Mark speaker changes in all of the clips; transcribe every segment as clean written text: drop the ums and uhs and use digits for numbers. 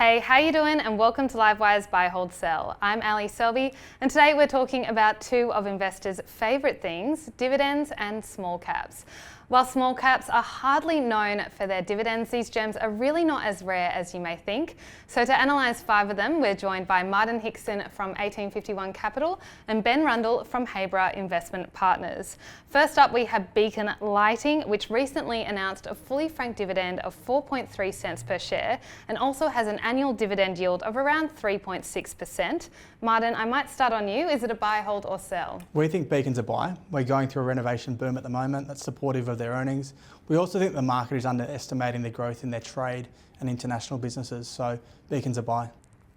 Speaker 1: Hey, how you doing? And welcome to Livewire's Buy, Hold, Sell. I'm Ali Selby, and today we're talking about two of investors' favourite things, dividends and small caps. While small caps are hardly known for their dividends, these gems are really not as rare as you may think. So to analyse 5 of them, we're joined by Martin Hickson from 1851 Capital and Ben Rundle from Hayborough Investment Partners. First up, we have Beacon Lighting, which recently announced a fully franked dividend of 4.3 cents per share and also has an annual dividend yield of around 3.6%. Martin, I might start on you. Is it a buy, hold or sell?
Speaker 2: We think Beacon's a buy. We're going through a renovation boom at the moment that's supportive of their earnings. We also think the market is underestimating the growth in their trade and international businesses, so Beacon's a buy.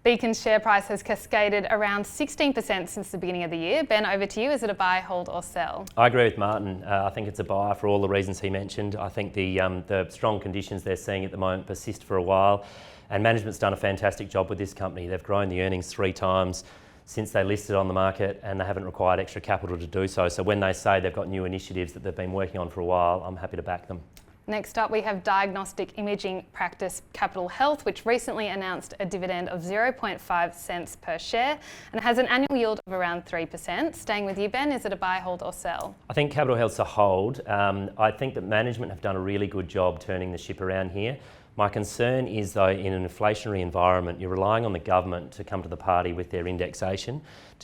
Speaker 1: Beacon's share price has cascaded around 16% since the beginning of the year. Ben, over to you. Is it a buy, hold or sell?
Speaker 3: I agree with Martin. I think it's a buy for all the reasons he mentioned. I think the strong conditions they're seeing at the moment persist for a while, and management's done a fantastic job with this company. They've grown the earnings 3 times since they listed on the market, and they haven't required extra capital to do so. So when they say they've got new initiatives that they've been working on for a while, I'm happy to back them.
Speaker 1: Next up, we have diagnostic imaging practice Capital Health, which recently announced a dividend of 0.5 cents per share and has an annual yield of around 3%. Staying with you, Ben, is it a buy, hold or sell?
Speaker 3: I think Capital Health's a hold. I think that management have done a really good job turning the ship around here. My concern is, though, in an inflationary environment, you're relying on the government to come to the party with their indexation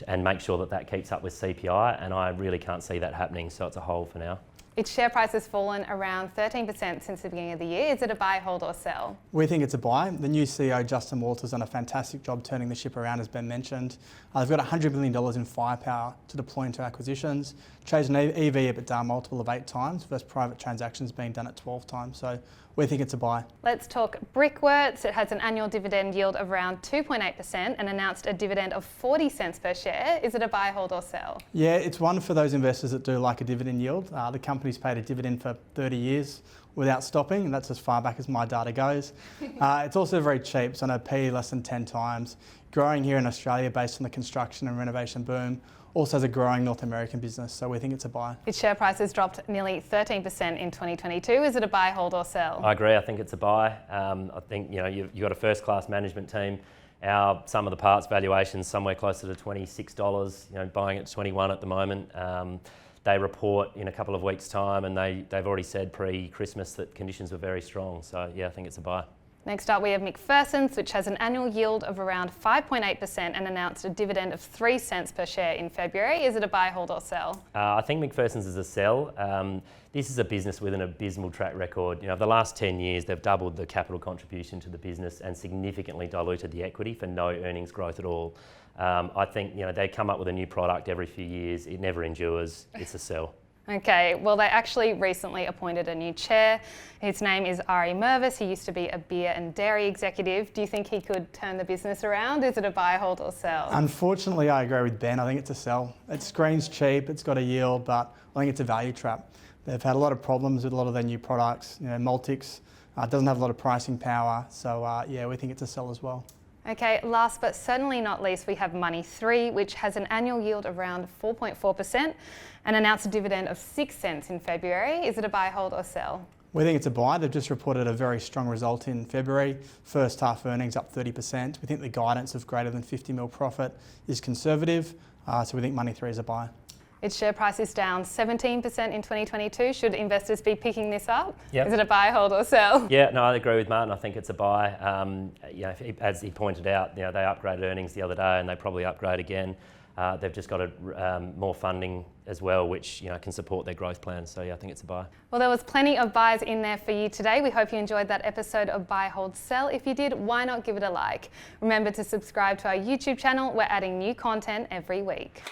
Speaker 3: and make sure that that keeps up with CPI, and I really can't see that happening, so it's a hold for now.
Speaker 1: Its share price has fallen around 13% since the beginning of the year. Is it a buy, hold or sell?
Speaker 2: We think it's a buy. The new CEO, Justin Walter's done a fantastic job turning the ship around, as Ben mentioned. They've got $100 million in firepower to deploy into acquisitions. Trades an EV/EBITDA multiple of 8 times versus private transactions being done at 12 times. So we think it's a buy.
Speaker 1: Let's talk Brickworks. It has an annual dividend yield of around 2.8% and announced a dividend of 40 cents per share. Is it a buy, hold or sell?
Speaker 2: Yeah, it's one for those investors that do like a dividend yield. The company's paid a dividend for 30 years without stopping, and that's as far back as my data goes. It's also very cheap, so no PE less than 10 times. Growing here in Australia based on the construction and renovation boom. Also has a growing North American business, so we think it's a buy.
Speaker 1: Its share price has dropped nearly 13% in 2022. Is it a buy, hold or sell?
Speaker 3: I agree. I think it's a buy. I think you've got a first-class management team. Our sum of the parts valuation's somewhere closer to $26. Buying at 21 at the moment. They report in a couple of weeks' time, and they've already said pre-Christmas that conditions were very strong. So yeah, I think it's a buy.
Speaker 1: Next up, we have McPherson's, which has an annual yield of around 5.8% and announced a dividend of 3 cents per share in February. Is it a buy, hold or sell?
Speaker 3: I think McPherson's is a sell. This is a business with an abysmal track record. The last 10 years, they've doubled the capital contribution to the business and significantly diluted the equity for no earnings growth at all. I think they come up with a new product every few years. It never endures. It's a sell.
Speaker 1: Okay, well, they actually recently appointed a new chair. His name is Ari Mervis. He used to be a beer and dairy executive. Do you think he could turn the business around? Is it a buy, hold or sell?
Speaker 2: Unfortunately, I agree with Ben. I think it's a sell. It screens cheap, it's got a yield, but I think it's a value trap. They've had a lot of problems with a lot of their new products. Multics doesn't have a lot of pricing power. So yeah, we think it's a sell as well.
Speaker 1: Okay, last but certainly not least, we have MoneyThree, which has an annual yield of around 4.4% and announced a dividend of 6 cents in February. Is it a buy, hold or sell?
Speaker 2: We think it's a buy. They've just reported a very strong result in February. First half earnings up 30%. We think the guidance of greater than 50 mil profit is conservative, so we think MoneyThree is a buy.
Speaker 1: Its share price is down 17% in 2022. Should investors be picking this up?
Speaker 3: Yep.
Speaker 1: Is it a buy, hold or sell?
Speaker 3: Yeah, no, I agree with Martin. I think it's a buy. As he pointed out, they upgraded earnings the other day, and they probably upgrade again. They've just got more funding as well, which can support their growth plans. So yeah, I think it's a buy.
Speaker 1: Well, there was plenty of buys in there for you today. We hope you enjoyed that episode of Buy, Hold, Sell. If you did, why not give it a like? Remember to subscribe to our YouTube channel. We're adding new content every week.